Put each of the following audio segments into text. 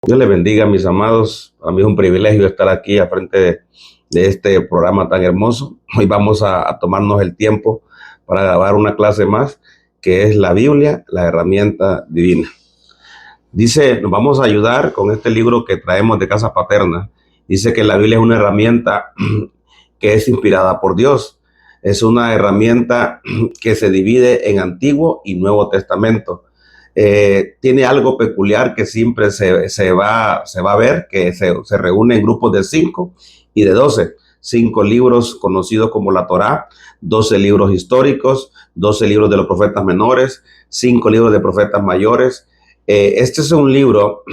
Dios les bendiga, mis amados. Para mí es un privilegio estar aquí a frente de este programa tan hermoso. Hoy vamos a tomarnos el tiempo para grabar una clase más, que es la Biblia, la herramienta divina. Dice, nos vamos a ayudar con este libro que traemos de Casa Paterna. Dice que la Biblia es una herramienta que es inspirada por Dios. Es una herramienta que se divide en Antiguo y Nuevo Testamento. Tiene algo peculiar que siempre se va a ver, que se reúne en grupos de 5 y de 12. 5 libros conocidos como la Torá, 12 libros históricos, 12 libros de los profetas menores, 5 libros de profetas mayores. Este es un libro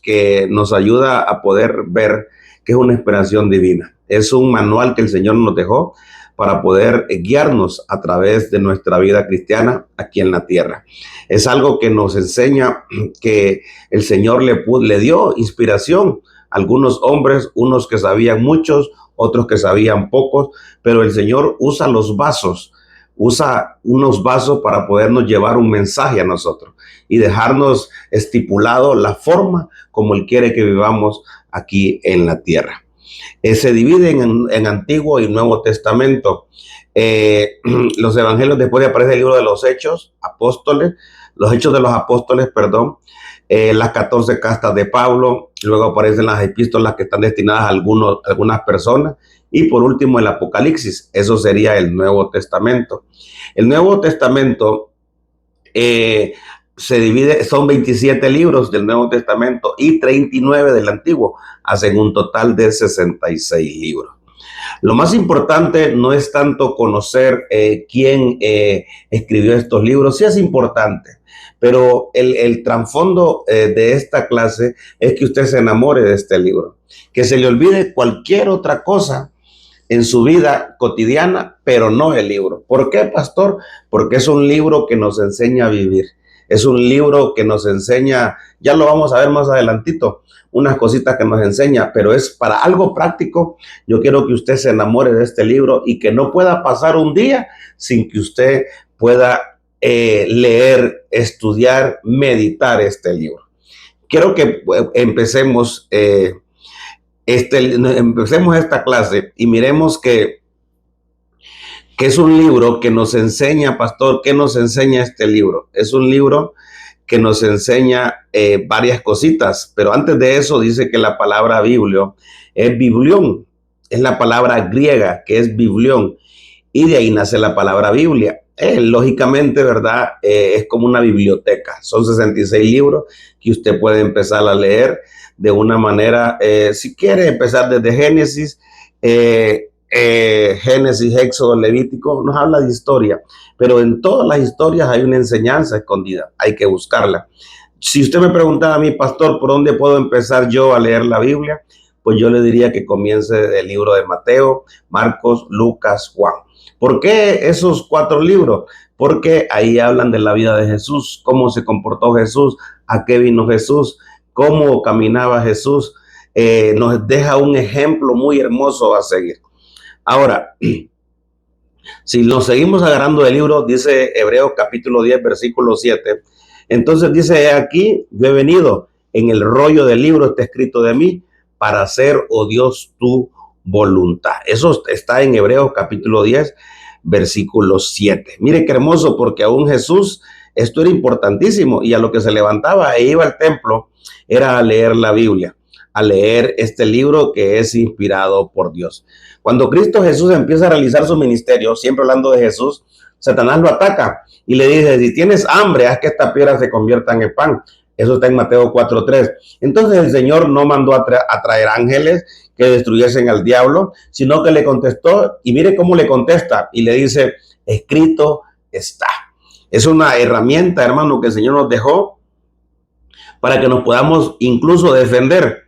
que nos ayuda a poder ver que es una inspiración divina. Es un manual que el Señor nos dejó para poder guiarnos a través de nuestra vida cristiana aquí en la tierra. Es algo que nos enseña que el Señor le dio inspiración a algunos hombres, unos que sabían muchos, otros que sabían pocos, pero el Señor usa unos vasos para podernos llevar un mensaje a nosotros y dejarnos estipulado la forma como Él quiere que vivamos aquí en la tierra. Se divide en Antiguo y Nuevo Testamento. Los evangelios, después aparece el libro de los Hechos de los Apóstoles, las 14 castas de Pablo, luego aparecen las epístolas que están destinadas a algunas personas, y por último el Apocalipsis. Eso sería el Nuevo Testamento. El Nuevo Testamento se divide, son 27 libros del Nuevo Testamento y 39 del Antiguo, hacen un total de 66 libros. Lo más importante no es tanto conocer quién escribió estos libros, sí es importante, pero el trasfondo de esta clase es que usted se enamore de este libro, que se le olvide cualquier otra cosa en su vida cotidiana, pero no el libro. ¿Por qué, pastor? Porque es un libro que nos enseña a vivir. Es un libro que nos enseña, ya lo vamos a ver más adelantito, unas cositas que nos enseña, pero es para algo práctico. Yo quiero que usted se enamore de este libro y que no pueda pasar un día sin que usted pueda leer, estudiar, meditar este libro. Quiero que empecemos esta clase y miremos que es un libro que nos enseña, pastor. ¿Qué nos enseña este libro? Es un libro que nos enseña varias cositas, pero antes de eso dice que la palabra biblio es biblión, es la palabra griega que es biblión, y de ahí nace la palabra Biblia. Lógicamente, ¿verdad? Es como una biblioteca. Son 66 libros que usted puede empezar a leer de una manera, si quiere empezar desde Génesis, Éxodo, Levítico, nos habla de historia, pero en todas las historias hay una enseñanza escondida, hay que buscarla. Si usted me preguntaba a mí, pastor, ¿por dónde puedo empezar yo a leer la Biblia? Pues yo le diría que comience del libro de Mateo, Marcos, Lucas, Juan. ¿Por qué esos 4 libros? Porque ahí hablan de la vida de Jesús, cómo se comportó Jesús, a qué vino Jesús, cómo caminaba Jesús. Nos deja un ejemplo muy hermoso a seguir. Ahora, si nos seguimos agarrando del libro, dice Hebreos capítulo 10, versículo 7. Entonces dice, aquí yo he venido, en el rollo del libro está escrito de mí, para hacer, oh Dios, tu voluntad. Eso está en Hebreos capítulo 10, versículo 7. Mire qué hermoso, porque aún Jesús, esto era importantísimo, y a lo que se levantaba e iba al templo era a leer la Biblia, a leer este libro que es inspirado por Dios. Cuando Cristo Jesús empieza a realizar su ministerio, siempre hablando de Jesús, Satanás lo ataca y le dice, si tienes hambre, haz que estas piedras se conviertan en pan. Eso está en Mateo 4:3. Entonces el Señor no mandó a traer ángeles que destruyesen al diablo, sino que le contestó, y mire cómo le contesta, y le dice, escrito está. Es una herramienta, hermano, que el Señor nos dejó para que nos podamos incluso defender.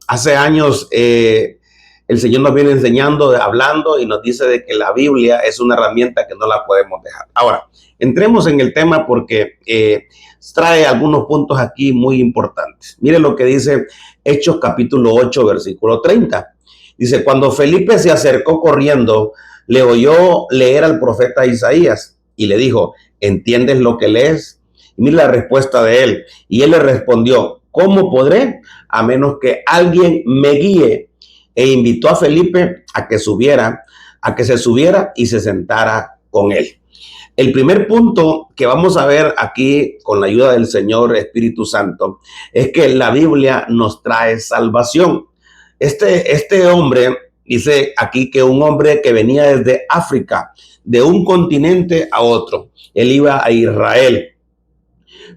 Hace años el Señor nos viene enseñando, hablando, y nos dice de que la Biblia es una herramienta que no la podemos dejar. Ahora, entremos en el tema porque trae algunos puntos aquí muy importantes. Mire lo que dice Hechos capítulo 8, versículo 30. Dice, cuando Felipe se acercó corriendo, le oyó leer al profeta Isaías y le dijo, ¿entiendes lo que lees? Y mira la respuesta de él. Y él le respondió, ¿Cómo podré? A menos que alguien me guíe. E invitó a Felipe a que se subiera y se sentara con él. El primer punto que vamos a ver aquí con la ayuda del Señor Espíritu Santo es que la Biblia nos trae salvación. Este hombre dice aquí que un hombre que venía desde África, de un continente a otro, él iba a Israel.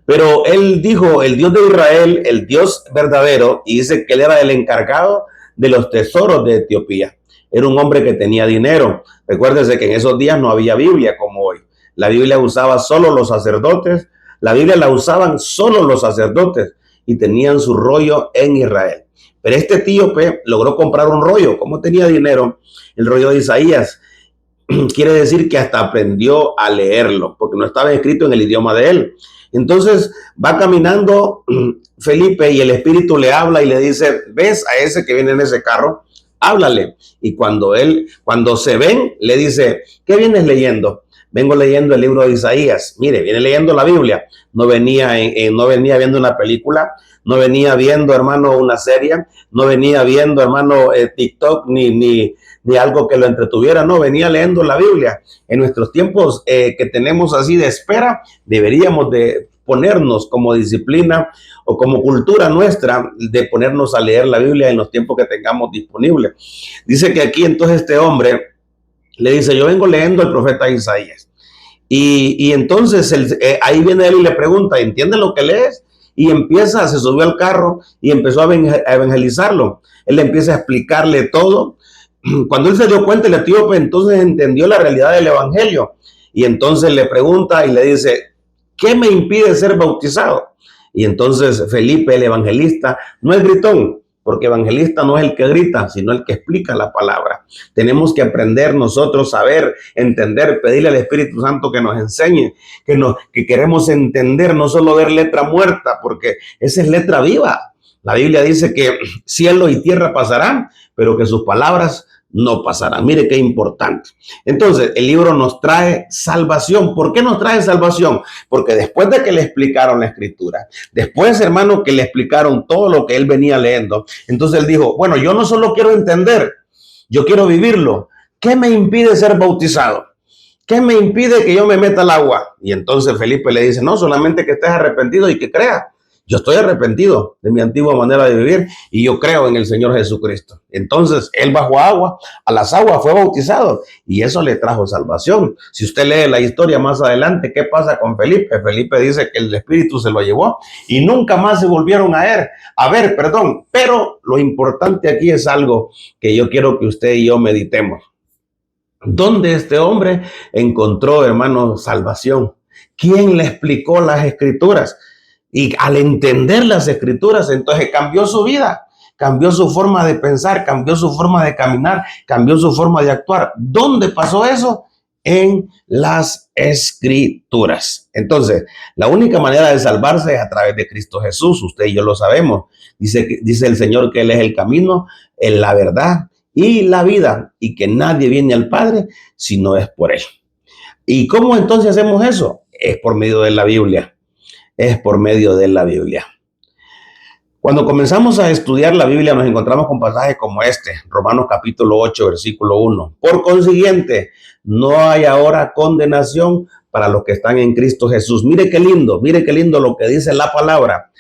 Pero él dijo, el Dios de Israel, el Dios verdadero, y dice que él era el encargado de los tesoros de Etiopía. Era un hombre que tenía dinero. Recuérdese que en esos días no había Biblia como hoy. La Biblia usaba solo los sacerdotes. La Biblia la usaban solo los sacerdotes y tenían su rollo en Israel. Pero este etíope logró comprar un rollo. Como tenía dinero, el rollo de Isaías. Quiere decir que hasta aprendió a leerlo, porque no estaba escrito en el idioma de él. Entonces va caminando Felipe y el Espíritu le habla y le dice, ¿ves a ese que viene en ese carro? Háblale. Y cuando se ven, le dice, ¿qué vienes leyendo? Vengo leyendo el libro de Isaías. Mire, viene leyendo la Biblia. No venía viendo una película, no venía viendo, hermano, una serie, no venía viendo, hermano, TikTok, ni algo que lo entretuviera, no, venía leyendo la Biblia. En nuestros tiempos que tenemos así de espera, deberíamos de ponernos como disciplina o como cultura nuestra de ponernos a leer la Biblia en los tiempos que tengamos disponibles. Dice que aquí entonces este hombre le dice, yo vengo leyendo el profeta Isaías. Y entonces ahí viene él y le pregunta, ¿entiendes lo que lees? Y se subió al carro y empezó a evangelizarlo. Él empieza a explicarle todo. Cuando él se dio cuenta, el etíope entonces entendió la realidad del evangelio. Y entonces le pregunta y le dice, ¿qué me impide ser bautizado? Y entonces Felipe, el evangelista, no es gritón, porque evangelista no es el que grita, sino el que explica la palabra. Tenemos que aprender nosotros, saber, entender, pedirle al Espíritu Santo que nos enseñe, que queremos entender, no solo ver letra muerta, porque esa es letra viva. La Biblia dice que cielo y tierra pasarán, pero que sus palabras no pasarán. Mire qué importante. Entonces, el libro nos trae salvación. ¿Por qué nos trae salvación? Porque después de que le explicaron la escritura, después, hermano, que le explicaron todo lo que él venía leyendo, entonces él dijo, bueno, yo no solo quiero entender, yo quiero vivirlo. ¿Qué me impide ser bautizado? ¿Qué me impide que yo me meta al agua? Y entonces Felipe le dice, no, solamente que estés arrepentido y que creas. Yo estoy arrepentido de mi antigua manera de vivir y yo creo en el Señor Jesucristo. Entonces, él bajó a las aguas, fue bautizado y eso le trajo salvación. Si usted lee la historia más adelante, ¿qué pasa con Felipe? Felipe dice que el Espíritu se lo llevó y nunca más se volvieron a ver. Pero lo importante aquí es algo que yo quiero que usted y yo meditemos. ¿Dónde este hombre encontró, hermano, salvación? ¿Quién le explicó las escrituras? Y al entender las escrituras, entonces cambió su vida, cambió su forma de pensar, cambió su forma de caminar, cambió su forma de actuar. ¿Dónde pasó eso? En las escrituras. Entonces, la única manera de salvarse es a través de Cristo Jesús. Usted y yo lo sabemos. Dice el Señor que Él es el camino, la verdad y la vida, y que nadie viene al Padre si no es por Él. ¿Y cómo entonces hacemos eso? Es por medio de la Biblia. Es por medio de la Biblia. Cuando comenzamos a estudiar la Biblia nos encontramos con pasajes como este, Romanos capítulo 8, versículo 1. Por consiguiente, no hay ahora condenación para los que están en Cristo Jesús. Mire qué lindo lo que dice la palabra.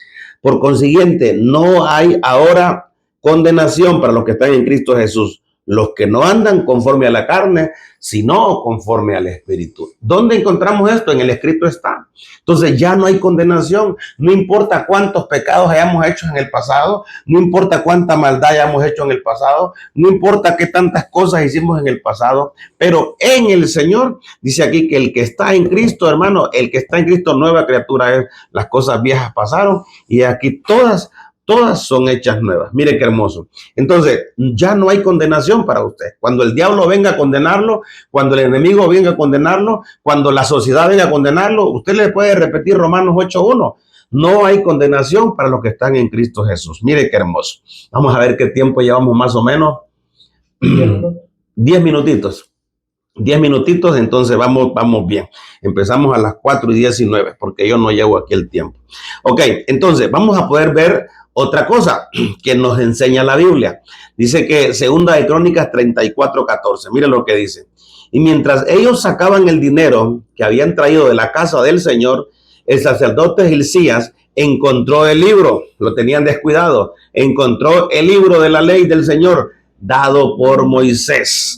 Por consiguiente, no hay ahora condenación para los que están en Cristo Jesús. Los que no andan conforme a la carne, sino conforme al Espíritu. ¿Dónde encontramos esto? En el escrito está. Entonces ya no hay condenación. No importa cuántos pecados hayamos hecho en el pasado, no importa cuánta maldad hayamos hecho en el pasado, no importa qué tantas cosas hicimos en el pasado, pero en el Señor, dice aquí que el que está en Cristo, hermano, el que está en Cristo, nueva criatura es. Las cosas viejas pasaron y aquí todas son hechas nuevas. Mire qué hermoso. Entonces, ya no hay condenación para usted. Cuando el diablo venga a condenarlo, cuando el enemigo venga a condenarlo, cuando la sociedad venga a condenarlo, usted le puede repetir Romanos 8:1. No hay condenación para los que están en Cristo Jesús. Mire qué hermoso. Vamos a ver qué tiempo llevamos más o menos. 10 minutitos. 10 minutitos, entonces vamos bien. Empezamos a las 4:19, porque yo no llevo aquí el tiempo. Ok, entonces vamos a poder ver otra cosa que nos enseña la Biblia. Dice que segunda de Crónicas 34:14. Miren lo que dice. Y mientras ellos sacaban el dinero que habían traído de la casa del Señor, el sacerdote Hilcías encontró el libro, lo tenían descuidado, encontró el libro de la ley del Señor dado por Moisés.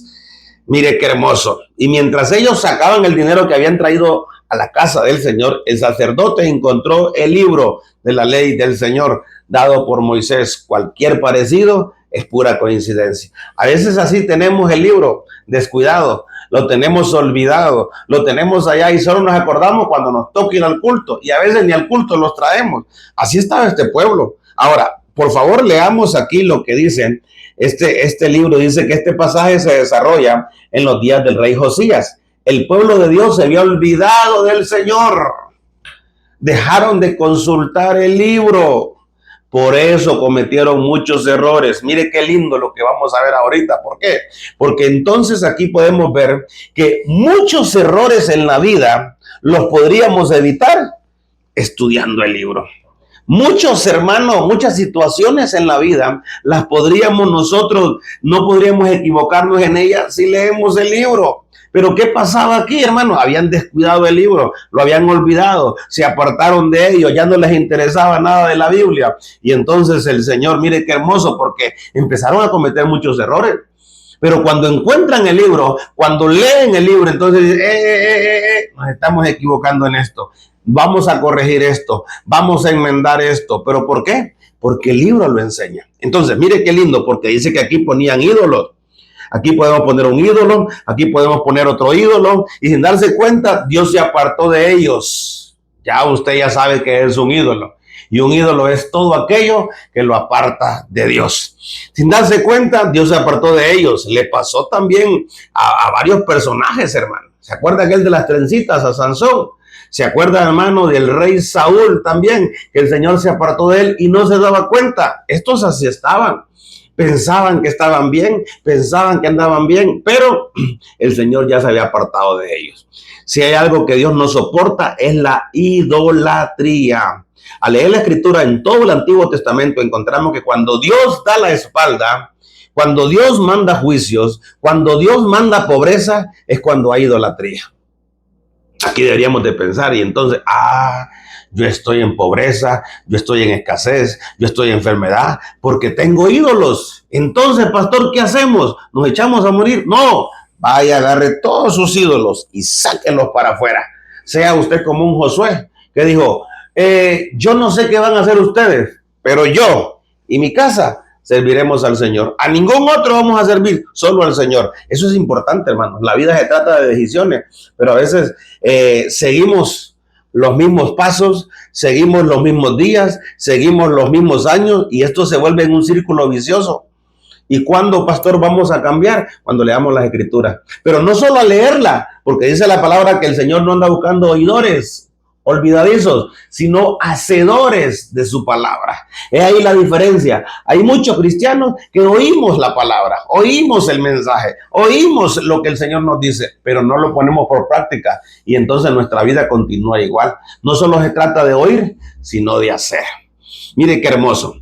Mire qué hermoso. Y mientras ellos sacaban el dinero que habían traído a la casa del Señor, el sacerdote encontró el libro de la ley del Señor dado por Moisés. Cualquier parecido es pura coincidencia. A veces así tenemos el libro descuidado, lo tenemos olvidado, lo tenemos allá y solo nos acordamos cuando nos toca ir al culto, y a veces ni al culto los traemos. Así estaba este pueblo. Ahora, por favor, leamos aquí lo que dicen. Este libro dice que este pasaje se desarrolla en los días del rey Josías. El pueblo de Dios se había olvidado del Señor. Dejaron de consultar el libro. Por eso cometieron muchos errores. Mire qué lindo lo que vamos a ver ahorita. ¿Por qué? Porque entonces aquí podemos ver que muchos errores en la vida los podríamos evitar estudiando el libro. Muchos hermanos, muchas situaciones en la vida las podríamos nosotros, no podríamos equivocarnos en ellas si leemos el libro. Pero ¿qué pasaba aquí, hermanos? Habían descuidado el libro, lo habían olvidado, se apartaron de ellos, ya no les interesaba nada de la Biblia. Y entonces el Señor, mire qué hermoso, porque empezaron a cometer muchos errores. Pero cuando encuentran el libro, cuando leen el libro, entonces nos estamos equivocando en esto. Vamos a corregir esto, vamos a enmendar esto. ¿Pero por qué? Porque el libro lo enseña. Entonces, mire qué lindo, porque dice que aquí ponían ídolos. Aquí podemos poner un ídolo, aquí podemos poner otro ídolo, y sin darse cuenta, Dios se apartó de ellos. Ya usted ya sabe que es un ídolo. Y un ídolo es todo aquello que lo aparta de Dios. Sin darse cuenta, Dios se apartó de ellos. Le pasó también a varios personajes, hermano. ¿Se acuerda aquel de las trencitas, a Sansón? ¿Se acuerda, hermano, del rey Saúl también? Que el Señor se apartó de él y no se daba cuenta. Estos así estaban. Pensaban que estaban bien, pensaban que andaban bien, pero el Señor ya se había apartado de ellos. Si hay algo que Dios no soporta, es la idolatría. Al leer la Escritura en todo el Antiguo Testamento, encontramos que cuando Dios da la espalda, cuando Dios manda juicios, cuando Dios manda pobreza, es cuando hay idolatría. Aquí deberíamos de pensar, y entonces, yo estoy en pobreza, yo estoy en escasez, yo estoy en enfermedad, porque tengo ídolos. Entonces, pastor, ¿qué hacemos? ¿Nos echamos a morir? No, vaya, agarre todos sus ídolos y sáquenlos para afuera. Sea usted como un Josué, que dijo, yo no sé qué van a hacer ustedes, pero yo y mi casa serviremos al Señor. A ningún otro vamos a servir, solo al Señor. Eso es importante, hermanos. La vida se trata de decisiones, pero a veces seguimos los mismos pasos, seguimos los mismos días, seguimos los mismos años, y esto se vuelve en un círculo vicioso. ¿Y cuándo, pastor, vamos a cambiar? Cuando leamos las Escrituras. Pero no solo a leerla, porque dice la palabra que el Señor no anda buscando oidores olvidadizos, sino hacedores de su palabra. Es ahí la diferencia. Hay muchos cristianos que oímos la palabra, oímos el mensaje, oímos lo que el Señor nos dice, pero no lo ponemos por práctica, y entonces nuestra vida continúa igual. No solo se trata de oír, sino de hacer. Mire qué hermoso.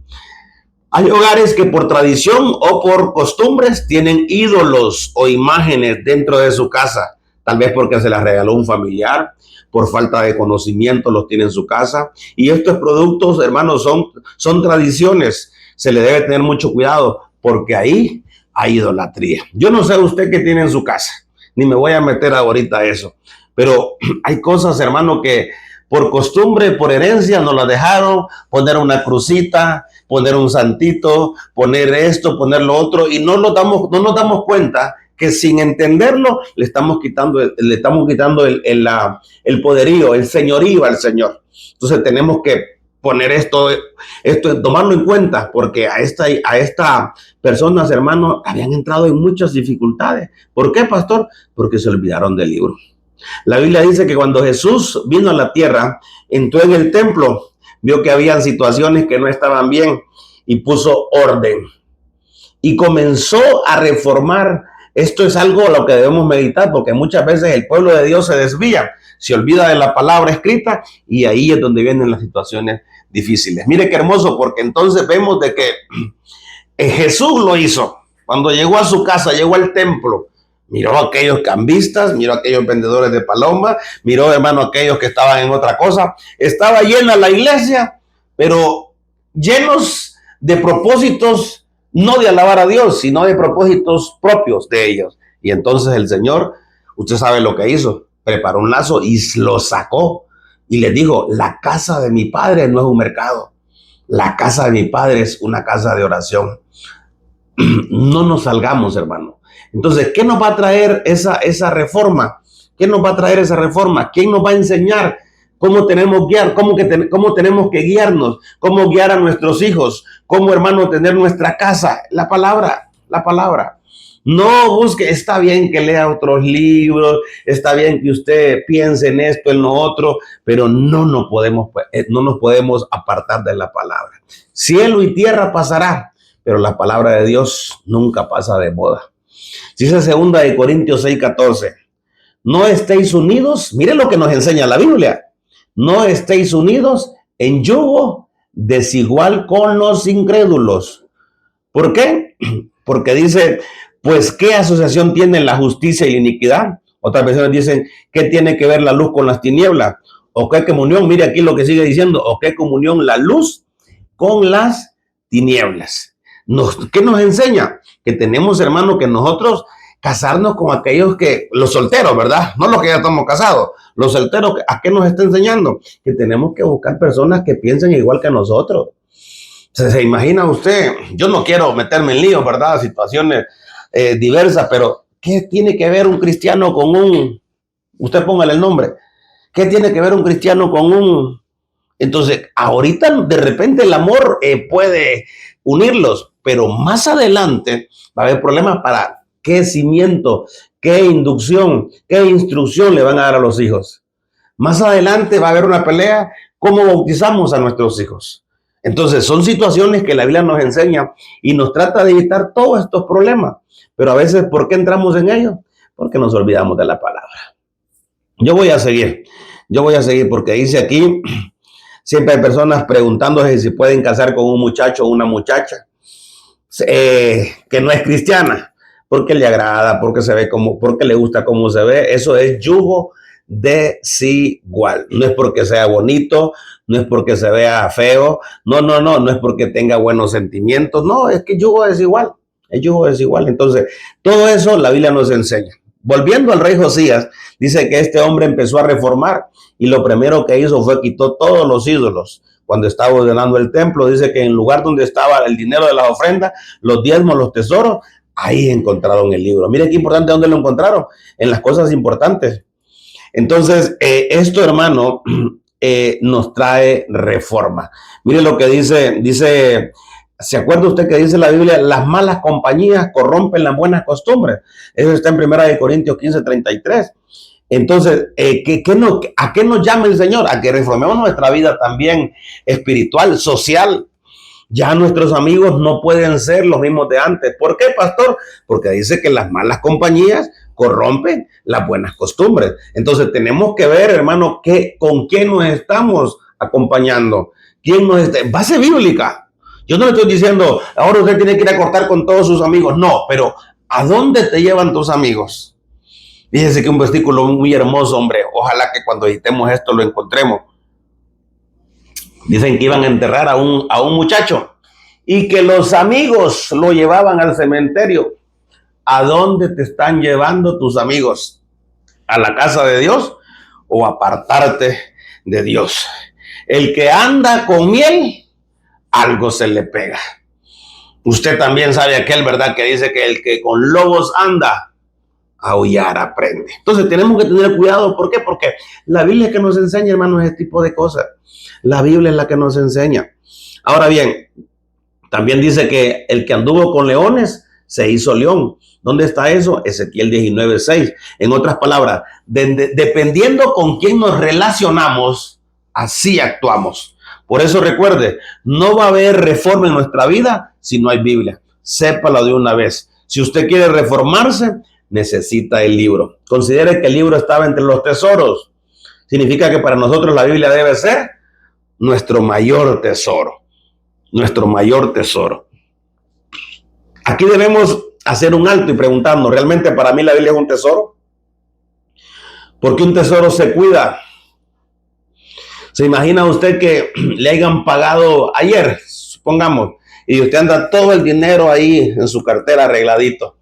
Hay hogares que por tradición o por costumbres tienen ídolos o imágenes dentro de su casa, tal vez porque se las regaló un familiar, por falta de conocimiento los tiene en su casa. Y estos productos, hermanos, son tradiciones. Se le debe tener mucho cuidado, porque ahí hay idolatría. Yo no sé usted qué tiene en su casa, ni me voy a meter ahorita a eso, pero hay cosas, hermano, que por costumbre, por herencia, nos las dejaron. Poner una crucita, poner un santito, poner esto, poner lo otro, y no nos damos cuenta que sin entenderlo le estamos quitando el poderío, el señorío al Señor. Entonces tenemos que poner esto, tomarlo en cuenta, porque a estas personas, hermanos, habían entrado en muchas dificultades. ¿Por qué, pastor? Porque se olvidaron del libro. La Biblia dice que cuando Jesús vino a la tierra, entró en el templo, vio que habían situaciones que no estaban bien y puso orden. Y comenzó a reformar Esto es algo a lo que debemos meditar, porque muchas veces el pueblo de Dios se desvía, se olvida de la palabra escrita, y ahí es donde vienen las situaciones difíciles. Mire qué hermoso, porque entonces vemos de que Jesús lo hizo. Cuando llegó a su casa, llegó al templo, miró a aquellos cambistas, miró a aquellos vendedores de palomas, miró, hermano, a aquellos que estaban en otra cosa. Estaba llena la iglesia, pero llenos de propósitos, no de alabar a Dios, sino de propósitos propios de ellos. Y entonces el Señor, usted sabe lo que hizo, preparó un lazo y lo sacó y le dijo: la casa de mi padre no es un mercado, la casa de mi padre es una casa de oración. No nos salgamos, hermano. Entonces, ¿qué nos va a traer esa reforma? ¿Qué nos va a traer esa reforma? ¿Quién nos va a enseñar cómo tenemos guiar, cómo tenemos que guiarnos, cómo guiar a nuestros hijos, cómo, hermano, tener nuestra casa? La palabra, la palabra. No busque, está bien que lea otros libros, está bien que usted piense en esto, en lo otro, pero no nos podemos apartar de la palabra. Cielo y tierra pasará, pero la palabra de Dios nunca pasa de moda. Dice 2 Corintios 6:14, no estéis unidos, mire lo que nos enseña la Biblia, no estéis unidos en yugo desigual con los incrédulos. ¿Por qué? Porque dice, pues ¿qué asociación tienen la justicia y la iniquidad? Otras versiones dicen, ¿qué tiene que ver la luz con las tinieblas? ¿O qué comunión? Mire aquí lo que sigue diciendo, ¿o qué comunión la luz con las tinieblas? ¿Qué nos enseña? Que tenemos, hermano, que nosotros casarnos con aquellos que, los solteros, ¿verdad? No los que ya estamos casados, los solteros, ¿a qué nos está enseñando? Que tenemos que buscar personas que piensen igual que nosotros. ¿Se imagina usted? Yo no quiero meterme en líos, ¿verdad? Situaciones diversas, pero ¿qué tiene que ver un cristiano con usted póngale el nombre, ¿qué tiene que ver un cristiano con entonces, ahorita de repente el amor puede unirlos, pero más adelante va a haber problemas para qué cimiento, qué inducción, qué instrucción le van a dar a los hijos. Más adelante va a haber una pelea, cómo bautizamos a nuestros hijos. Entonces, son situaciones que la Biblia nos enseña y nos trata de evitar todos estos problemas. Pero a veces, ¿por qué entramos en ellos? Porque nos olvidamos de la palabra. Yo voy a seguir porque dice aquí, siempre hay personas preguntándose si pueden casar con un muchacho o una muchacha que no es cristiana, porque le agrada, porque se ve porque le gusta cómo se ve. Eso es yugo desigual. No es porque sea bonito, no es porque se vea feo, no es porque tenga buenos sentimientos, no, es que yugo desigual, es yugo desigual. Entonces, todo eso la Biblia nos enseña. Volviendo al rey Josías, dice que este hombre empezó a reformar y lo primero que hizo fue quitó todos los ídolos. Cuando estaba ordenando el templo, dice que en el lugar donde estaba el dinero de las ofrendas, los diezmos, los tesoros, ahí encontraron el libro. Mire qué importante dónde lo encontraron, en las cosas importantes. Entonces, esto, hermano, nos trae reforma. Mire lo que dice, ¿se acuerda usted que dice la Biblia? Las malas compañías corrompen las buenas costumbres. Eso está en 1 Corintios 15:33. Entonces, ¿a qué nos llama el Señor? A que reformemos nuestra vida también espiritual, social. Ya nuestros amigos no pueden ser los mismos de antes. ¿Por qué, pastor? Porque dice que las malas compañías corrompen las buenas costumbres. Entonces tenemos que ver, hermano, con quién nos estamos acompañando. ¿Quién nos está? Base bíblica. Yo no le estoy diciendo, ahora usted tiene que ir a cortar con todos sus amigos. No, pero ¿a dónde te llevan tus amigos? Fíjense que un versículo muy hermoso, hombre. Ojalá que cuando editemos esto lo encontremos. Dicen que iban a enterrar a un muchacho y que los amigos lo llevaban al cementerio. ¿A dónde te están llevando tus amigos? ¿A la casa de Dios o apartarte de Dios? El que anda con miel, algo se le pega. Usted también sabe aquel, ¿verdad? Que dice que el que con lobos anda, a aullar aprende. Entonces tenemos que tener cuidado. ¿Por qué? Porque la Biblia es que nos enseña, hermanos, ese tipo de cosas. La Biblia es la que nos enseña. Ahora bien, también dice que el que anduvo con leones se hizo león. ¿Dónde está eso? Ezequiel 19:6. En otras palabras, dependiendo con quién nos relacionamos, así actuamos. Por eso recuerde, no va a haber reforma en nuestra vida si no hay Biblia. Sépalo de una vez. Si usted quiere reformarse, necesita el libro. Considere que el libro estaba entre los tesoros. Significa que para nosotros la Biblia debe ser nuestro mayor tesoro. Nuestro mayor tesoro. Aquí debemos hacer un alto y preguntarnos, ¿realmente para mí la Biblia es un tesoro? Porque un tesoro se cuida. ¿Se imagina usted que le hayan pagado ayer, supongamos, y usted anda todo el dinero ahí en su cartera arregladito,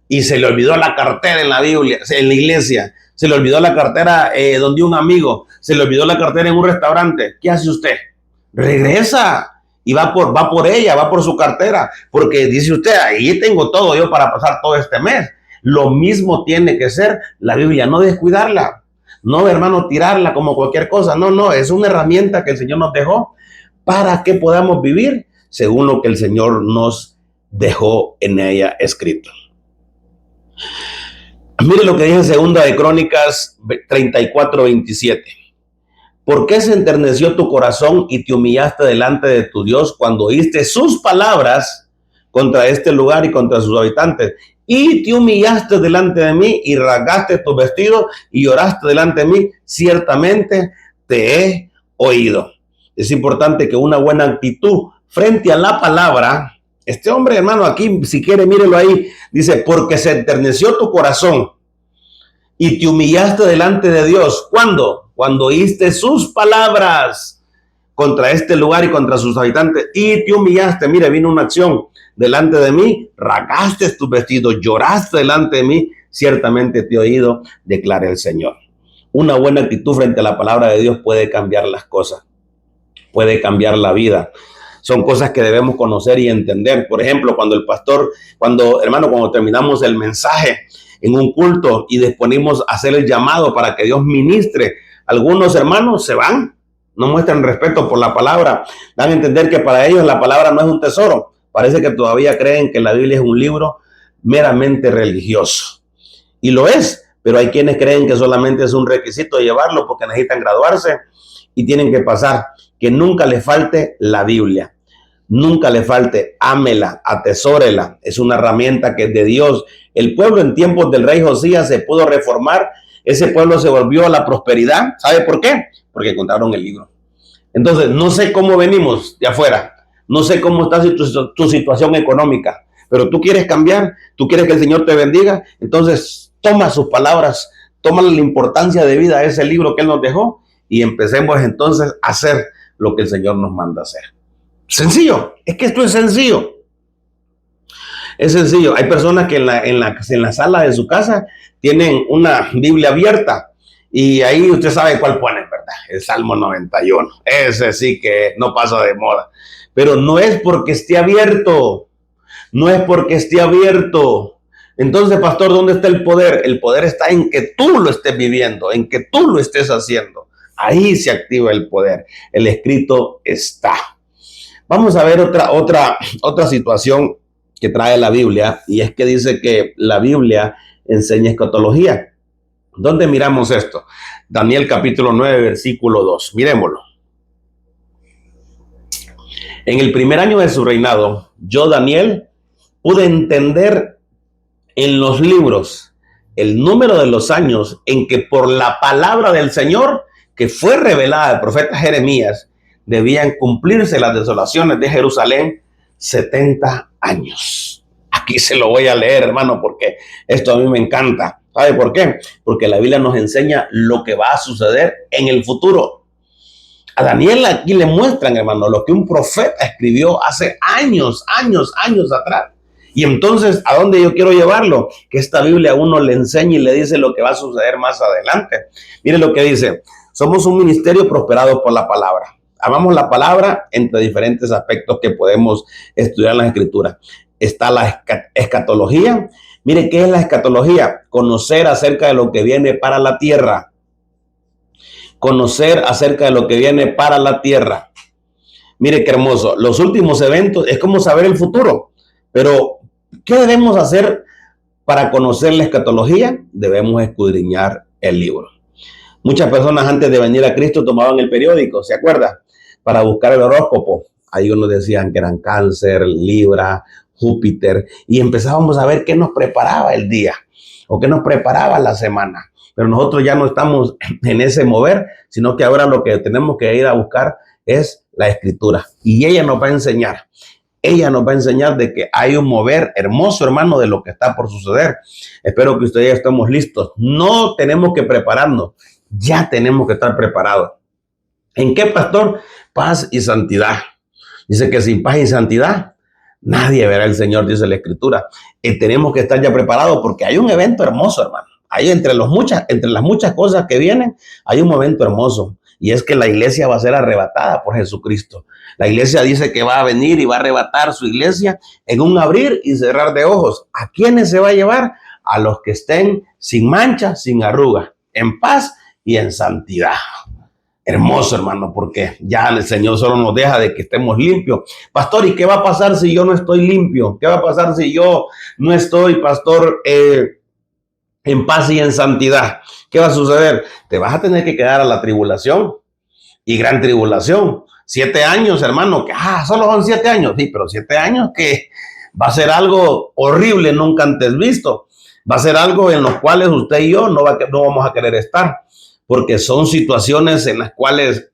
y se le olvidó la cartera en la Biblia, en la iglesia, se le olvidó la cartera donde un amigo, se le olvidó la cartera en un restaurante? ¿Qué hace usted? Regresa y va por ella, va por su cartera, porque dice usted, ahí tengo todo yo para pasar todo este mes. Lo mismo tiene que ser la Biblia, no descuidarla. No, hermano, tirarla como cualquier cosa. No, es una herramienta que el Señor nos dejó para que podamos vivir según lo que el Señor nos dejó en ella escrito. Mire lo que dice en Segunda de Crónicas 34:27. ¿Por qué se enterneció tu corazón y te humillaste delante de tu Dios cuando oíste sus palabras contra este lugar y contra sus habitantes? Y te humillaste delante de mí y rasgaste tus vestidos y lloraste delante de mí. Ciertamente te he oído. Es importante que una buena actitud frente a la palabra. Este hombre, hermano, aquí, si quiere, mírelo ahí. Dice, porque se enterneció tu corazón y te humillaste delante de Dios. ¿Cuándo? Cuando oíste sus palabras contra este lugar y contra sus habitantes. Y te humillaste. Mire, vino una acción. Delante de mí, rasgaste tus vestidos, lloraste delante de mí, ciertamente te he oído, declara el Señor. Una buena actitud frente a la palabra de Dios puede cambiar las cosas, puede cambiar la vida. Son cosas que debemos conocer y entender. Por ejemplo, cuando terminamos el mensaje en un culto y disponemos a hacer el llamado para que Dios ministre, algunos hermanos se van, no muestran respeto por la palabra, dan a entender que para ellos la palabra no es un tesoro. Parece que todavía creen que la Biblia es un libro meramente religioso. Y lo es, pero hay quienes creen que solamente es un requisito llevarlo porque necesitan graduarse y tienen que pasar. Que nunca le falte la Biblia. Nunca le falte, ámela, atesórela. Es una herramienta que es de Dios. El pueblo en tiempos del rey Josías se pudo reformar. Ese pueblo se volvió a la prosperidad. ¿Sabe por qué? Porque encontraron el libro. Entonces, no sé cómo venimos de afuera. No sé cómo está tu situación económica, pero tú quieres cambiar, tú quieres que el Señor te bendiga, entonces toma sus palabras, toma la importancia de vida a ese libro que Él nos dejó y empecemos entonces a hacer lo que el Señor nos manda hacer. Sencillo, es que esto es sencillo. Es sencillo. Hay personas que en la sala de su casa tienen una Biblia abierta y ahí usted sabe cuál ponen, ¿verdad? El Salmo 91. Ese sí que no pasa de moda. Pero no es porque esté abierto. No es porque esté abierto. Entonces, pastor, ¿dónde está el poder? El poder está en que tú lo estés viviendo, en que tú lo estés haciendo. Ahí se activa el poder. El escrito está. Vamos a ver otra situación que trae la Biblia, y es que dice que la Biblia enseña escatología. ¿Dónde miramos esto? Daniel capítulo 9, versículo 2. Miremoslo. En el primer año de su reinado, yo, Daniel, pude entender en los libros el número de los años en que por la palabra del Señor, que fue revelada al profeta Jeremías, debían cumplirse las desolaciones de Jerusalén 70 años. Aquí se lo voy a leer, hermano, porque esto a mí me encanta. ¿Sabe por qué? Porque la Biblia nos enseña lo que va a suceder en el futuro. A Daniel aquí le muestran, hermano, lo que un profeta escribió hace años atrás. Y entonces, ¿a dónde yo quiero llevarlo? Que esta Biblia a uno le enseña y le dice lo que va a suceder más adelante. Mire lo que dice. Somos un ministerio prosperado por la palabra. Amamos la palabra entre diferentes aspectos que podemos estudiar en las Escrituras. Está la escatología. Mire, ¿qué es la escatología? Conocer acerca de lo que viene para la tierra. Conocer acerca de lo que viene para la tierra. Mire qué hermoso. Los últimos eventos es como saber el futuro. Pero, ¿qué debemos hacer para conocer la escatología? Debemos escudriñar el libro. Muchas personas antes de venir a Cristo tomaban el periódico, ¿se acuerda? Para buscar el horóscopo. Ahí unos decían que eran Cáncer, Libra, Júpiter, y empezábamos a ver qué nos preparaba el día o qué nos preparaba la semana. Pero nosotros ya no estamos en ese mover, sino que ahora lo que tenemos que ir a buscar es la Escritura. Y ella nos va a enseñar. Ella nos va a enseñar de que hay un mover hermoso, hermano, de lo que está por suceder. Espero que ustedes ya estemos listos. No tenemos que prepararnos, ya tenemos que estar preparados. ¿En qué, pastor? Paz y santidad. Dice que sin paz y santidad nadie verá al Señor, dice la Escritura. Y tenemos que estar ya preparados porque hay un evento hermoso, hermano. Hay entre las muchas cosas que vienen, hay un evento hermoso. Y es que la iglesia va a ser arrebatada por Jesucristo. La iglesia dice que va a venir y va a arrebatar su iglesia en un abrir y cerrar de ojos. ¿A quiénes se va a llevar? A los que estén sin mancha, sin arruga, en paz y en santidad. Hermoso, hermano, porque ya el Señor solo nos deja de que estemos limpios. Pastor, ¿y qué va a pasar si yo no estoy limpio? ¿Qué va a pasar si yo no estoy, pastor, en paz y en santidad? ¿Qué va a suceder? Te vas a tener que quedar a la tribulación y gran tribulación. 7 años, hermano, que solo son 7 años. Sí, pero 7 años que va a ser algo horrible, nunca antes visto. Va a ser algo en los cuales usted y yo no vamos a querer estar, porque son situaciones en las cuales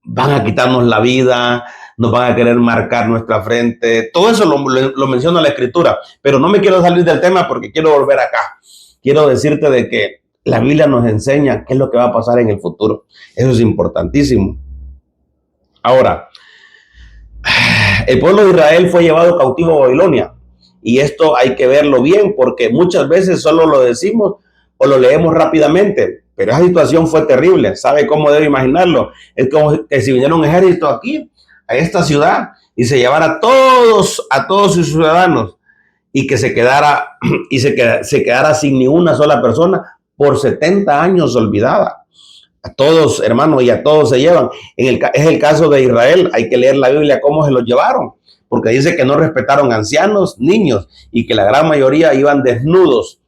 van a quitarnos la vida, nos van a querer marcar nuestra frente. Todo eso lo menciona la Escritura, pero no me quiero salir del tema porque quiero volver acá. Quiero decirte de que la Biblia nos enseña qué es lo que va a pasar en el futuro. Eso es importantísimo. Ahora, el pueblo de Israel fue llevado cautivo a Babilonia. Y esto hay que verlo bien porque muchas veces solo lo decimos o lo leemos rápidamente. Pero esa situación fue terrible. ¿Sabe cómo debe imaginarlo? Es como que si viniera un ejército aquí, a esta ciudad, y se llevara a todos sus ciudadanos y que se quedara sin ni una sola persona por 70 años olvidada. A todos, hermanos, y a todos se llevan. Es el caso de Israel. Hay que leer la Biblia cómo se los llevaron, porque dice que no respetaron ancianos, niños, y que la gran mayoría iban desnudos,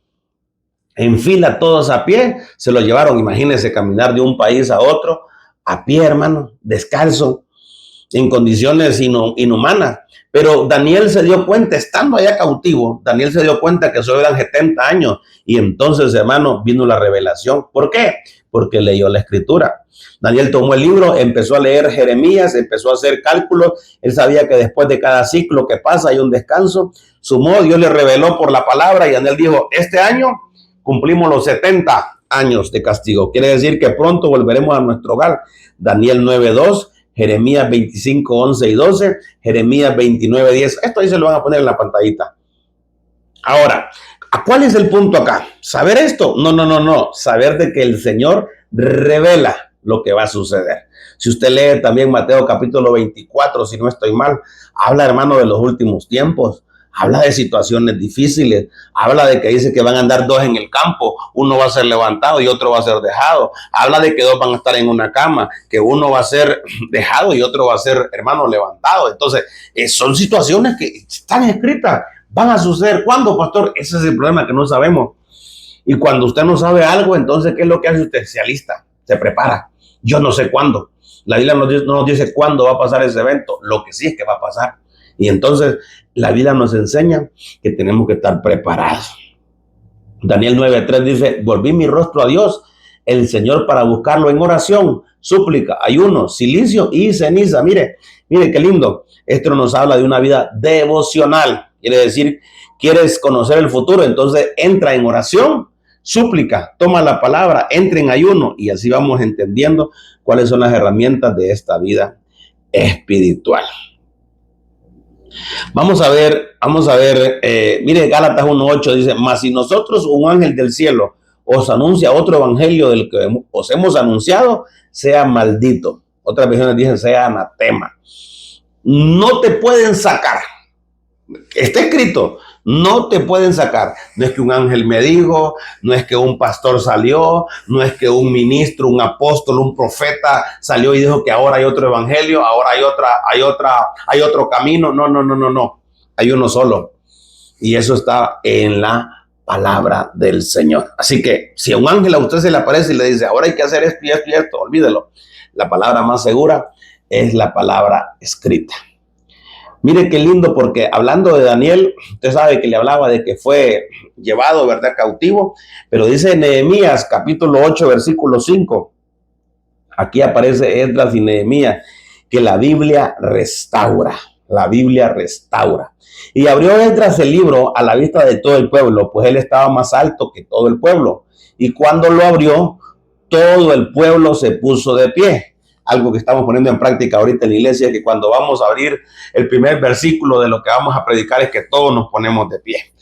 en fila, todos a pie. Se los llevaron. Imagínense caminar de un país a otro a pie, hermano, descalzo, en condiciones inhumanas. Pero Daniel se dio cuenta, estando allá cautivo, Daniel se dio cuenta que solo eran 70 años. Y entonces, hermano, vino la revelación. ¿Por qué? Porque leyó la Escritura. Daniel tomó el libro, empezó a leer Jeremías, empezó a hacer cálculos. Él sabía que después de cada ciclo que pasa hay un descanso. Sumó, Dios le reveló por la palabra y Daniel dijo, este año cumplimos los 70 años de castigo. Quiere decir que pronto volveremos a nuestro hogar. Daniel 9:2. Jeremías 25, 11 y 12, Jeremías 29, 10. Esto ahí se lo van a poner en la pantallita. Ahora, ¿cuál es el punto acá? ¿Saber esto? No. Saber de que el Señor revela lo que va a suceder. Si usted lee también Mateo capítulo 24, si no estoy mal, habla, hermano, de los últimos tiempos. Habla de situaciones difíciles, habla de que dice que van a andar 2 en el campo, uno va a ser levantado y otro va a ser dejado. Habla de que 2 van a estar en una cama, que uno va a ser dejado y otro va a ser, hermano, levantado. Entonces, son situaciones que están escritas, van a suceder. ¿Cuándo, pastor? Ese es el problema, que no sabemos. Y cuando usted no sabe algo, entonces, ¿qué es lo que hace usted? Se alista, se prepara. Yo no sé cuándo. La Biblia no nos dice cuándo va a pasar ese evento. Lo que sí es que va a pasar. Y entonces la Biblia nos enseña que tenemos que estar preparados. Daniel 9:3 dice, volví mi rostro a Dios, el Señor, para buscarlo en oración, súplica, ayuno, silicio y ceniza. Mire qué lindo. Esto nos habla de una vida devocional. Quiere decir, ¿quieres conocer el futuro? Entonces entra en oración, súplica, toma la palabra, entra en ayuno y así vamos entendiendo cuáles son las herramientas de esta vida espiritual. Vamos a ver, mire, Gálatas 1:8 dice, mas si nosotros, un ángel del cielo, os anuncia otro evangelio del que os hemos anunciado, sea maldito. Otras versiones dicen, sea anatema. No te pueden sacar. Está escrito, no te pueden sacar. No es que un ángel me dijo, no es que un pastor salió, no es que un ministro, un apóstol, un profeta salió y dijo que ahora hay otro evangelio, ahora hay otro camino. No. Hay uno solo. Y eso está en la palabra del Señor. Así que si a un ángel a usted se le aparece y le dice, ahora hay que hacer esto y esto y esto, olvídelo. La palabra más segura es la palabra escrita. Mire qué lindo, porque hablando de Daniel, usted sabe que le hablaba de que fue llevado, ¿verdad?, cautivo, pero dice en Nehemías capítulo 8, versículo 5, aquí aparece Esdras y Nehemías, que la Biblia restaura, la Biblia restaura. Y abrió Esdras el libro a la vista de todo el pueblo, pues él estaba más alto que todo el pueblo. Y cuando lo abrió, todo el pueblo se puso de pie. Algo que estamos poniendo en práctica ahorita en la iglesia, que cuando vamos a abrir el primer versículo de lo que vamos a predicar es que todos nos ponemos de pie.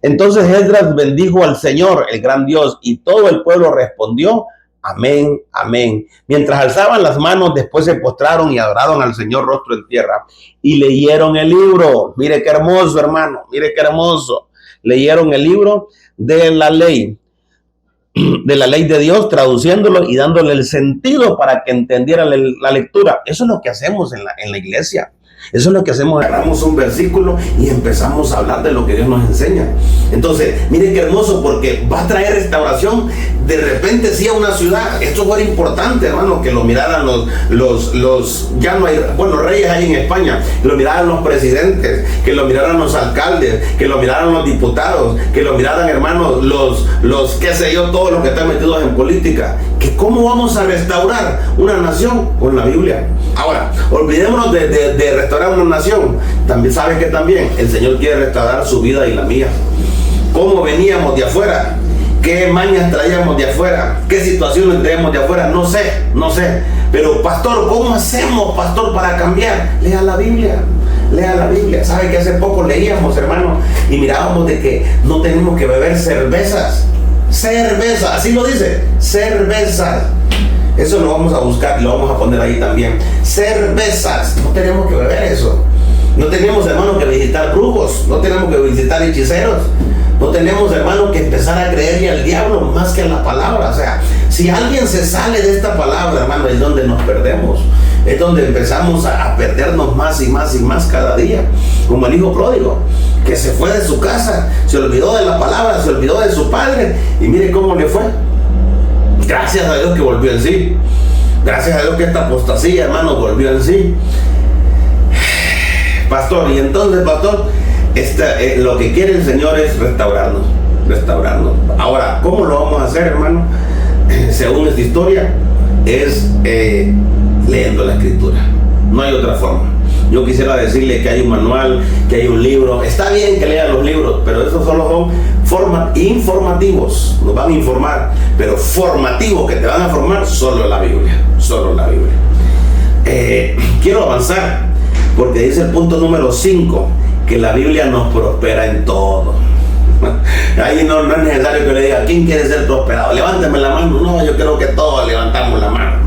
Entonces Esdras bendijo al Señor, el gran Dios, y todo el pueblo respondió: amén, amén. Mientras alzaban las manos, después se postraron y adoraron al Señor rostro en tierra y leyeron el libro. Mire qué hermoso, hermano, mire qué hermoso. Leyeron el libro de la ley de Dios, traduciéndolo y dándole el sentido para que entendiera la lectura. Eso es lo que hacemos en la iglesia. Eso es lo que hacemos, agarramos un versículo y empezamos a hablar de lo que Dios nos enseña. Entonces, miren qué hermoso, porque va a traer restauración de repente sí a una ciudad. Esto fue importante, hermano, que lo miraran ya no hay, bueno, reyes hay en España, que lo miraran los presidentes, que lo miraran los alcaldes, que lo miraran los diputados, que lo miraran, hermanos, los qué sé yo, todos los que están metidos en política. Que cómo vamos a restaurar una nación con la Biblia. Ahora, olvidémonos de restaurar una nación. También sabes que también el Señor quiere restaurar su vida y la mía. ¿Cómo veníamos de afuera? ¿Qué mañas traíamos de afuera? ¿Qué situaciones traíamos de afuera? No sé. Pero pastor, ¿cómo hacemos, pastor, para cambiar? Lea la Biblia. Lea la Biblia. ¿Sabe que hace poco leíamos, hermano, y mirábamos de que no tenemos que beber cervezas? Cerveza, así lo dice, cervezas. Eso lo vamos a buscar y lo vamos a poner ahí también. Cervezas, no tenemos que beber eso. No tenemos, hermano, que visitar brujos, no tenemos que visitar hechiceros, no tenemos, hermano, que empezar a creerle al diablo más que a la palabra. O sea, si alguien se sale de esta palabra, hermano, es donde nos perdemos. Es donde empezamos a perdernos más y más y más cada día. Como el hijo pródigo, que se fue de su casa, se olvidó de la palabra, se olvidó de su padre, y mire cómo le fue. Gracias a Dios que volvió en sí. Gracias a Dios que esta apostasía, hermano, volvió en sí. Pastor, y entonces, pastor, lo que quiere el Señor es restaurarnos. Ahora, ¿cómo lo vamos a hacer, hermano? Según esta historia, es leyendo la Escritura. No hay otra forma. Yo quisiera decirle que hay un manual, que hay un libro. Está bien que lean los libros, pero esos solo son informativos. Nos van a informar, pero formativos que te van a formar, solo la Biblia. Solo la Biblia. Quiero avanzar, porque dice el punto número 5, que la Biblia nos prospera en todo. Ahí no es necesario que le diga: ¿quién quiere ser prosperado? Levánteme la mano. No, yo creo que todos levantamos la mano.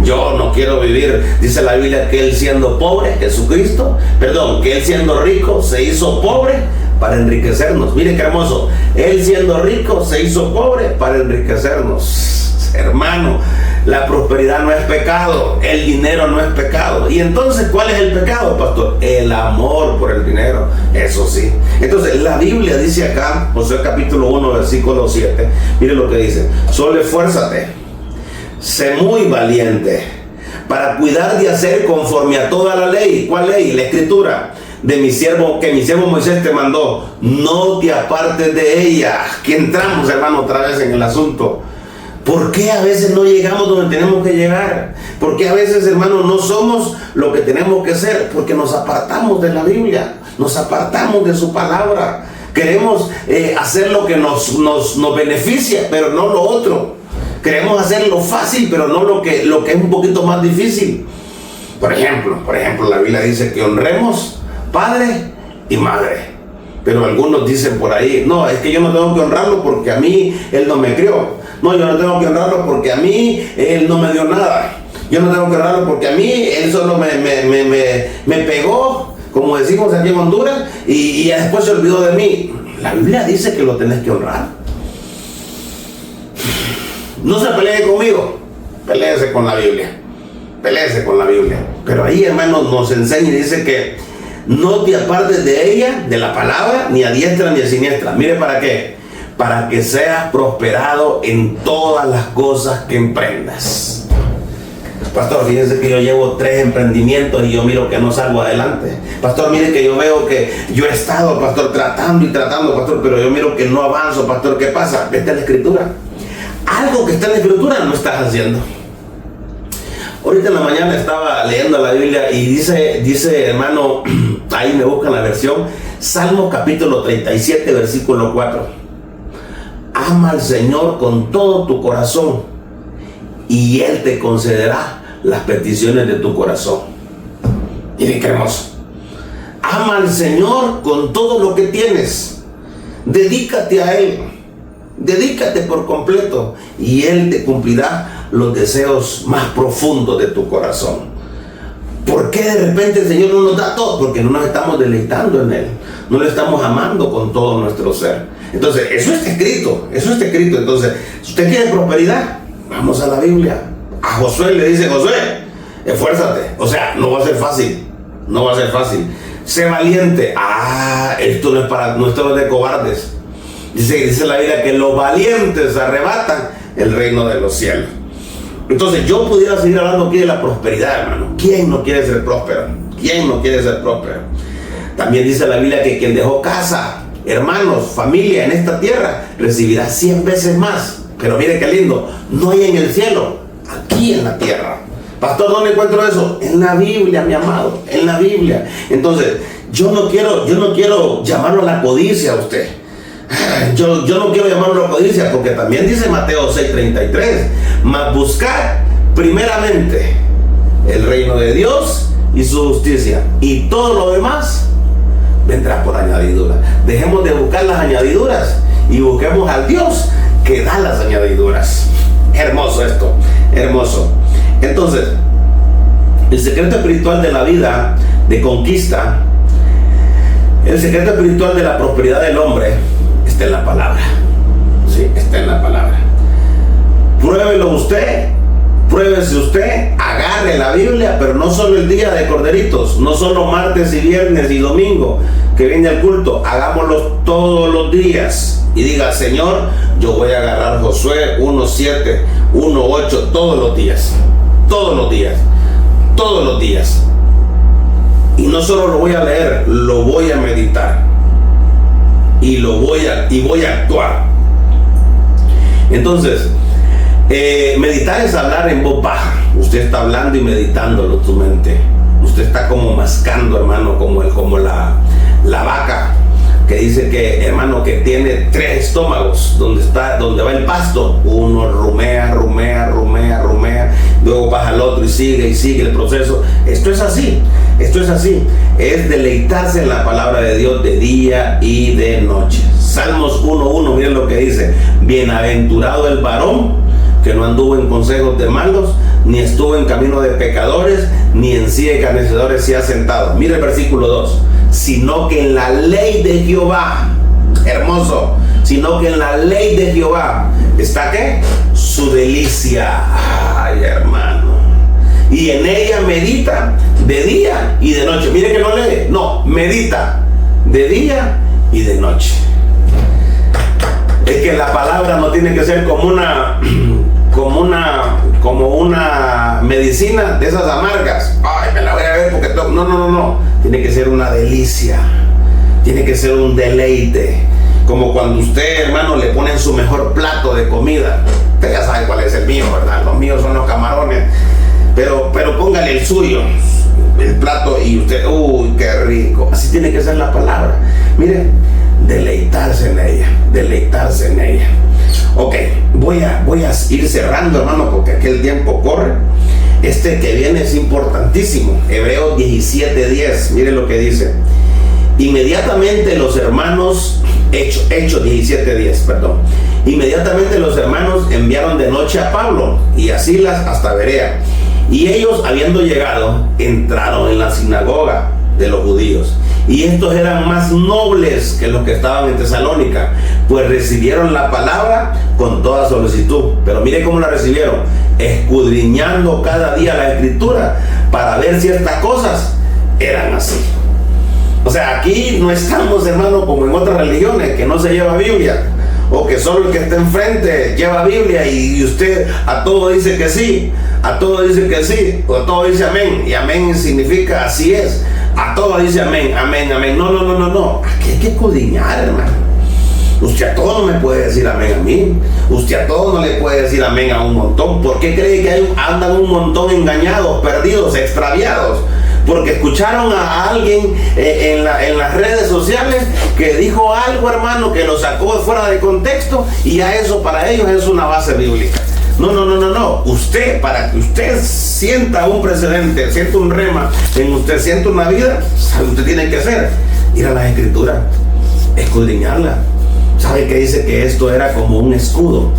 Yo no quiero vivir, dice la Biblia, que él siendo pobre, que él siendo rico se hizo pobre para enriquecernos. Mire qué hermoso. Él siendo rico se hizo pobre para enriquecernos. Hermano, la prosperidad no es pecado, el dinero no es pecado. Y entonces, ¿cuál es el pecado, pastor? El amor por el dinero, eso sí. Entonces, la Biblia dice acá, Josué capítulo 1, versículo 7, mire lo que dice: solo esfuérzate, sé muy valiente para cuidar de hacer conforme a toda la ley. ¿Cuál ley? La Escritura de mi siervo, que mi siervo Moisés te mandó. No te apartes de ella. Aquí entramos, hermano, otra vez en el asunto. ¿Por qué a veces no llegamos donde tenemos que llegar? ¿Por qué a veces, hermano, no somos lo que tenemos que ser? Porque nos apartamos de la Biblia, nos apartamos de su palabra. Queremos hacer lo que nos beneficia, pero no lo otro. Queremos hacer lo fácil, pero no lo que es un poquito más difícil. Por ejemplo, la Biblia dice que honremos padre y madre. Pero algunos dicen por ahí: no, es que yo no tengo que honrarlo porque a mí él no me crió. No, yo no tengo que honrarlo porque a mí él no me dio nada. Yo no tengo que honrarlo porque a mí él solo me pegó, como decimos aquí en Honduras, y después se olvidó de mí. La Biblia dice que lo tenés que honrar. No se pelee conmigo, peléese con la Biblia. Pero ahí, hermanos, nos enseña y dice que no te apartes de ella, de la palabra, ni a diestra ni a siniestra. Mire, ¿para qué? Para que seas prosperado en todas las cosas que emprendas. Pastor, fíjese que yo llevo 3 emprendimientos y yo miro que no salgo adelante. Pastor, mire que yo veo que yo he estado, pastor, tratando y tratando, pastor, pero yo miro que no avanzo, pastor. ¿Qué pasa? Vete a la Escritura. Algo que está en la Escritura no estás haciendo. Ahorita en la mañana estaba leyendo la Biblia y dice hermano, ahí me buscan la versión, Salmo capítulo 37, versículo 4. Ama al Señor con todo tu corazón y Él te concederá las peticiones de tu corazón. Miren qué hermoso. Ama al Señor con todo lo que tienes. Dedícate a Él. Dedícate por completo y Él te cumplirá los deseos más profundos de tu corazón. ¿Por qué de repente el Señor no nos da todo? Porque no nos estamos deleitando en Él. No le estamos amando con todo nuestro ser. Entonces, eso está escrito. Eso está escrito. Entonces, si usted quiere prosperidad, vamos a la Biblia. A Josué le dice, Josué, esfuérzate. O sea, no va a ser fácil. No va a ser fácil. Sé valiente. Esto no es para nuestros de cobardes. Dice la Biblia que los valientes arrebatan el reino de los cielos. Entonces yo pudiera seguir hablando aquí de la prosperidad, hermano. ¿Quién no quiere ser próspero? ¿Quién no quiere ser próspero? También dice la Biblia que quien dejó casa, hermanos, familia en esta tierra, recibirá 100 veces más. Pero mire qué lindo, no hay en el cielo, aquí en la tierra. Pastor, ¿dónde encuentro eso? En la Biblia, mi amado, en la Biblia. Entonces, yo no quiero llamarlo a la codicia a usted. Yo no quiero llamarlo codicia, porque también dice Mateo 6:33, mas buscad primeramente el reino de Dios y su justicia, y todo lo demás vendrá por añadidura. Dejemos de buscar las añadiduras y busquemos al Dios que da las añadiduras. Hermoso esto, hermoso. Entonces, el secreto espiritual de la vida de conquista, el secreto espiritual de la prosperidad del hombre está en la palabra. Sí, está en la palabra. Pruébelo usted, pruébese usted, agarre la Biblia, pero no solo el día de corderitos, no solo martes y viernes y domingo que viene el culto, hagámoslo todos los días y diga, Señor, yo voy a agarrar Josué 1:7, 1:8 todos los días, todos los días, todos los días. Y no solo lo voy a leer, lo voy a meditar. Y voy a actuar. Entonces, meditar es hablar en voz baja. Usted está hablando y meditándolo tu mente. Usted está como mascando, hermano, como la vaca que dice que, hermano, que tiene 3 estómagos donde va el pasto. Uno rumea, luego baja al otro y sigue el proceso. Esto es así. Es deleitarse en la palabra de Dios de día y de noche. Salmos 1:1, miren lo que dice: bienaventurado el varón que no anduvo en consejos de malos, ni estuvo en camino de pecadores, ni en silla de escarnecedores se ha sentado. Mire el versículo 2. Sino que en la ley de Jehová, hermoso, sino que en la ley de Jehová está ¿qué? Su delicia. Ay, hermano. Y en ella medita de día y de noche. Mire que no lee, no, medita de día y de noche. Es que la palabra no tiene que ser como una medicina de esas amargas. Ay, me la voy a ver porque no. Tiene que ser una delicia. Tiene que ser un deleite. Como cuando usted, hermano, le pone su mejor plato de comida. Usted ya sabe cuál es el mío, ¿verdad? Los míos son los camarones. Pero póngale el suyo, el plato, y usted, uy, qué rico. Así tiene que ser la palabra. Mire, deleitarse en ella. Ok, voy a ir cerrando, hermano, porque aquí el tiempo corre. Este que viene es importantísimo. Hebreos 17:10, mire lo que dice. Inmediatamente los hermanos, Hechos 17:10, perdón. Inmediatamente los hermanos enviaron de noche a Pablo y a Silas hasta Berea. Y ellos, habiendo llegado, entraron en la sinagoga de los judíos. Y estos eran más nobles que los que estaban en Tesalónica, pues recibieron la palabra con toda solicitud. Pero mire cómo la recibieron: escudriñando cada día la escritura para ver si estas cosas eran así. O sea, aquí no estamos, hermano, como en otras religiones, que no se lleva Biblia, o que solo el que está enfrente lleva Biblia y usted a todo dice que sí. A todo dice que sí, o a todo dice amén. Y amén significa así es. A todo dice amén, amén, amén. No. Aquí hay que escudriñar, hermano. Usted a todo no me puede decir amén a mí. Usted a todo no le puede decir amén a un montón. ¿Por qué cree que andan un montón engañados, perdidos, extraviados? Porque escucharon a alguien en las redes sociales que dijo algo, hermano, que lo sacó fuera de contexto, y a eso para ellos es una base bíblica. No. Usted, para que usted sienta un precedente, sienta un rema en usted, sienta una vida, ¿sabe? Usted tiene que hacer ir a las escrituras, escudriñarla. ¿Sabe que dice que esto era como un escudo?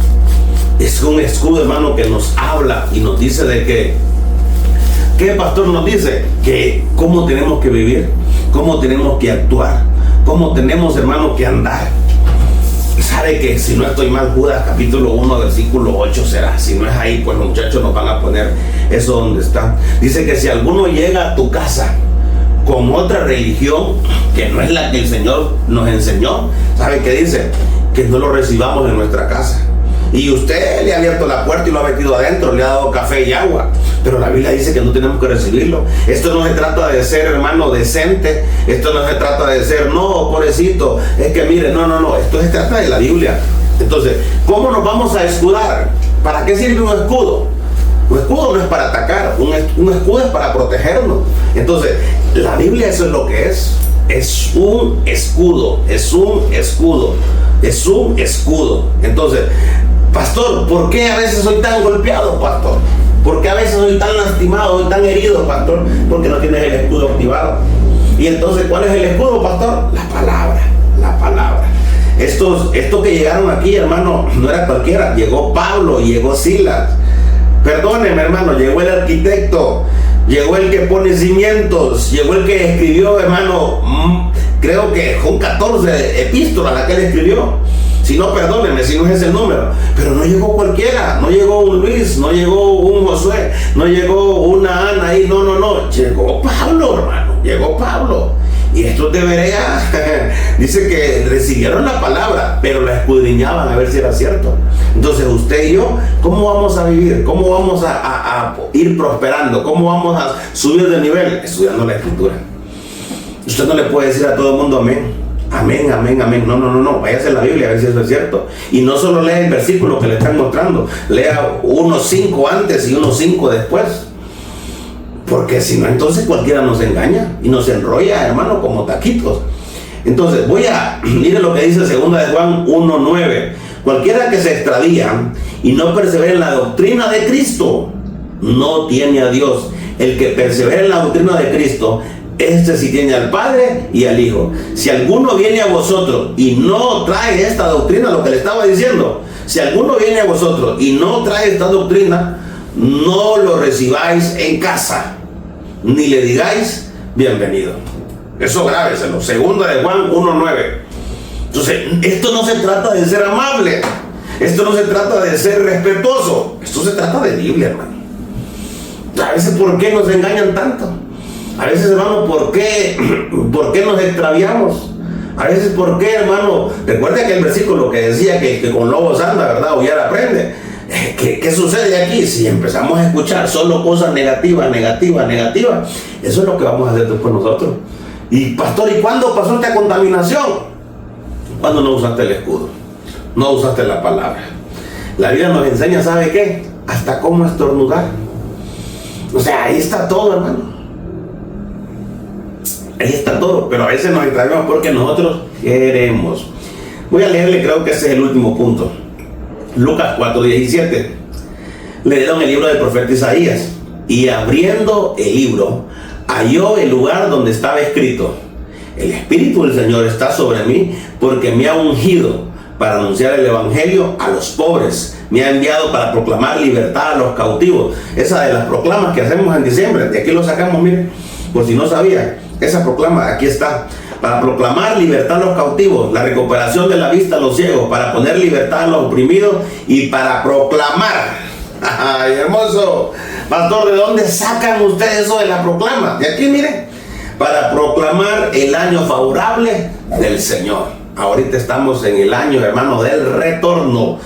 Es un escudo, hermano, que nos habla y nos dice de que, ¿qué pastor nos dice? Que cómo tenemos que vivir, cómo tenemos que actuar, cómo tenemos, hermano, que andar. Sabe que, si no estoy mal, Judas capítulo 1 versículo 8 será. Si no es ahí, pues los muchachos nos van a poner eso donde está. Dice que si alguno llega a tu casa con otra religión que no es la que el Señor nos enseñó, ¿sabe qué dice? Que no lo recibamos en nuestra casa. Y usted le ha abierto la puerta y lo ha metido adentro, le ha dado café y agua, pero la Biblia dice que no tenemos que recibirlo. Esto no se trata de ser, hermano, decente. Esto no se trata de ser, no, pobrecito, es que mire, no. Esto se trata de la Biblia. Entonces, ¿cómo nos vamos a escudar? ¿Para qué sirve un escudo? Un escudo no es para atacar, un escudo es para protegernos. Entonces, la Biblia eso es lo que es. Es un escudo, es un escudo, es un escudo. Entonces, pastor, ¿por qué a veces soy tan golpeado, pastor? ¿Por qué a veces soy tan lastimado, soy tan herido, pastor? Porque no tienes el escudo activado. Y entonces, ¿cuál es el escudo, pastor? La palabra, la palabra. Estos que llegaron aquí, hermano, no era cualquiera. Llegó Pablo, llegó Silas. Perdóneme, hermano, llegó el arquitecto, llegó el que pone cimientos, llegó el que escribió, hermano, creo que son 14 epístolas las que él escribió. Si no, perdónenme, si no es ese el número. Pero no llegó cualquiera, no llegó un Luis, no llegó un Josué, no llegó una Ana ahí, no. Llegó Pablo, hermano, llegó Pablo. Y estos de Berea, dice que recibieron la palabra, pero la escudriñaban a ver si era cierto. Entonces usted y yo, ¿cómo vamos a vivir? ¿Cómo vamos a ir prosperando? ¿Cómo vamos a subir de nivel? Estudiando la Escritura. Usted no le puede decir a todo el mundo amén. Amén. No. Váyase a la Biblia a ver si eso es cierto. Y no solo lea el versículo que le están mostrando, lea unos 5 antes y unos 5 después. Porque si no, entonces cualquiera nos engaña y nos enrolla, hermano, como taquitos. Entonces, mire lo que dice 2 de Juan 1:9. Cualquiera que se extravía y no persevera en la doctrina de Cristo, no tiene a Dios. El que persevera en la doctrina de Cristo, este sí tiene al Padre y al Hijo. Si alguno viene a vosotros y no trae esta doctrina, lo que le estaba diciendo, si alguno viene a vosotros y no trae esta doctrina, no lo recibáis en casa, ni le digáis bienvenido. Eso grábeselo. 2 de Juan 1:9. Entonces, esto no se trata de ser amable, esto no se trata de ser respetuoso, esto se trata de Biblia, hermano. A veces, ¿por qué nos engañan tanto? A veces, hermano, ¿por qué nos extraviamos? A veces, ¿por qué, hermano? Recuerda aquel versículo que decía que con lobos anda, ¿verdad? Aullar aprende. ¿Qué sucede aquí? Si empezamos a escuchar solo cosas negativas, eso es lo que vamos a hacer después nosotros. Y pastor, ¿y cuándo pasó esta contaminación? Cuando no usaste el escudo, no usaste la palabra. La Biblia nos enseña, ¿sabe qué? Hasta cómo estornudar. O sea, ahí está todo, hermano. Ahí está todo, pero a veces nos extraviamos porque nosotros queremos. Voy a leerle, creo que ese es el último punto. Lucas 4:17. Le dieron el libro del profeta Isaías, y abriendo el libro, halló el lugar donde estaba escrito: el Espíritu del Señor está sobre mí, porque me ha ungido para anunciar el evangelio a los pobres, me ha enviado para proclamar libertad a los cautivos. Esa de las proclamas que hacemos en diciembre, de aquí lo sacamos, miren, por si no sabía, esa proclama, aquí está: para proclamar libertad a los cautivos, la recuperación de la vista a los ciegos, para poner libertad a los oprimidos y para proclamar. ¡Ay, hermoso! Pastor, ¿de dónde sacan ustedes eso de la proclama? De aquí, miren, para proclamar el año favorable del Señor. ahorita estamos en el año, hermano, del retorno.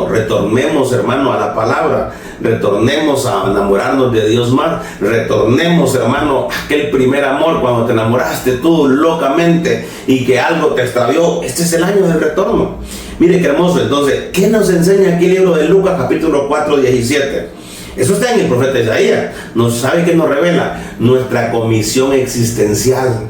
Retornemos, hermano, a la palabra, retornemos a enamorarnos de Dios más, retornemos, hermano, a aquel primer amor cuando te enamoraste tú locamente y que algo te extravió. Este es el año del retorno. Mire qué hermoso. Entonces, ¿qué nos enseña aquí el libro de Lucas, capítulo 4, 17? Eso está en el profeta Isaías. ¿Sabe qué nos revela? Nuestra comisión existencial.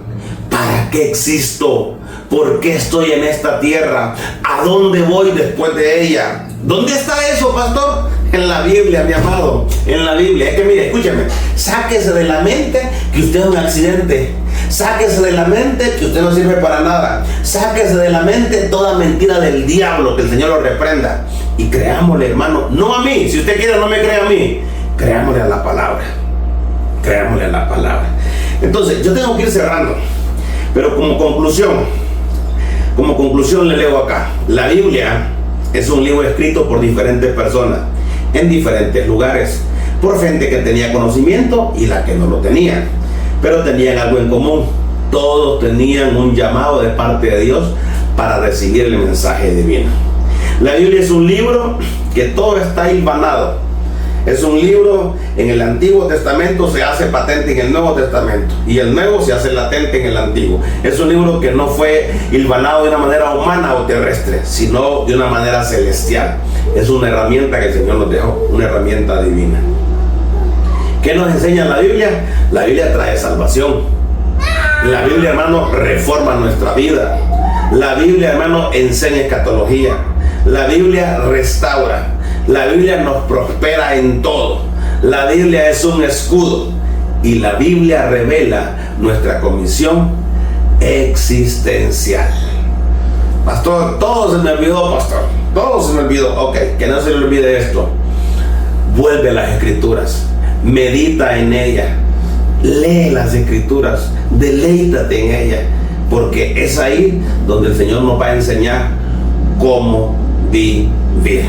¿Para qué existo? ¿Por qué estoy en esta tierra? ¿A dónde voy después de ella? ¿Dónde está eso, pastor? En la Biblia, mi amado. En la Biblia. Es que mire, escúchame. Sáquese de la mente que usted es un accidente. Sáquese de la mente que usted no sirve para nada. Sáquese de la mente toda mentira del diablo, que el Señor lo reprenda. Y creámosle, hermano, no a mí. Si usted quiere, no me crea a mí. Creámosle a la palabra. Creámosle a la palabra. Entonces, yo tengo que ir cerrando. Pero como conclusión le leo acá. La Biblia es un libro escrito por diferentes personas, en diferentes lugares, por gente que tenía conocimiento y la que no lo tenía. Pero tenían algo en común. Todos tenían un llamado de parte de Dios para recibir el mensaje divino. La Biblia es un libro que todo está hilvanado. Es un libro, en el Antiguo Testamento se hace patente en el Nuevo Testamento, y el Nuevo se hace latente en el Antiguo. Es un libro que no fue hilvanado de una manera humana o terrestre, sino de una manera celestial. Es una herramienta que el Señor nos dejó, una herramienta divina. ¿Qué nos enseña la Biblia? La Biblia trae salvación. La Biblia, hermano, reforma nuestra vida. La Biblia, hermano, enseña escatología. La Biblia restaura. La Biblia nos prospera en todo. La Biblia es un escudo. Y la Biblia revela nuestra comisión existencial. Pastor, todo se me olvidó, pastor. Todo se me olvidó. Ok, que no se le olvide esto. Vuelve a las Escrituras. Medita en ellas. Lee las Escrituras. Deleítate en ellas. Porque es ahí donde el Señor nos va a enseñar cómo vivir.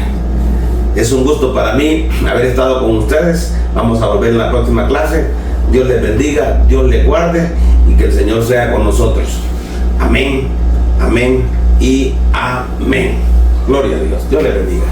Es un gusto para mí haber estado con ustedes. Vamos a volver en la próxima clase. Dios les bendiga, Dios les guarde y que el Señor sea con nosotros. Amén, amén y amén. Gloria a Dios. Dios les bendiga.